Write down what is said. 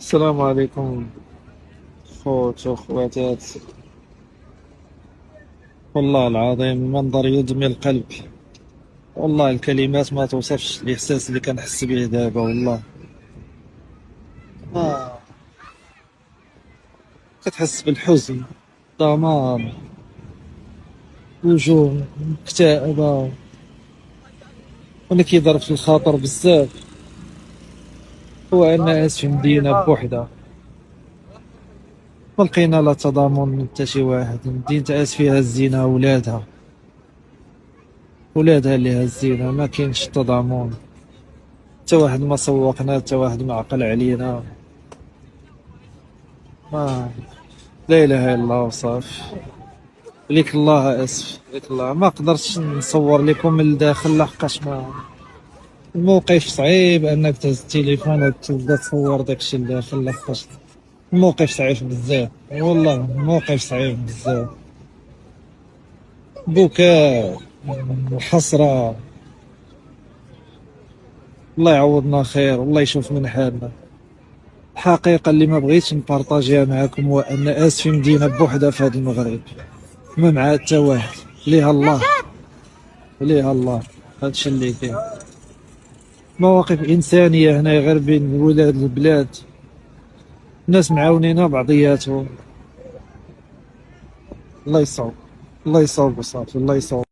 السلام عليكم خوت وخواتات. والله العظيم منظر يدمي القلب. والله الكلمات ما توصفش الإحساس اللي كنحس به دابا. والله آه. كتحس بالحزن، ضمان، وجوع، مكتئبة. وانا كيضرب في الخاطر بزاف هو أن عايش في مدينة بوحدها، ما لقينا لا تضامن من حتى شي واحد. مدينة عايش فيها الزينة ولادها اللي هزينة، ما كاينش تضامن. حتى واحد ما سوقنا، حتى واحد ما عقل علينا. ما لا اله الا الله وصافي. ليك الله اسف، ليك الله ما قدرتش نصور لكم الداخل لحقاش ما الموقف صعيب انك تهز التليفون وتبدا تصور داكشي الداخل لحقاش الموقف صعيب بزاف. والله الموقف صعيب بزاف، بكاء وحسرة. الله يعوضنا خير والله يشوف من حالنا. الحقيقة اللي ما بغيتش نبارطاجيها معاكم هو ان اسف في مدينة بوحدها في هذا المغرب، ما مع حتى واحد. ليها الله، ليها الله. هادشي اللي كاين. مواقف إنسانية هنا غير بين ولاد البلاد، الناس معاونين بعضياتهم. الله يصوب، الله يصوب وصافي، الله يصوب.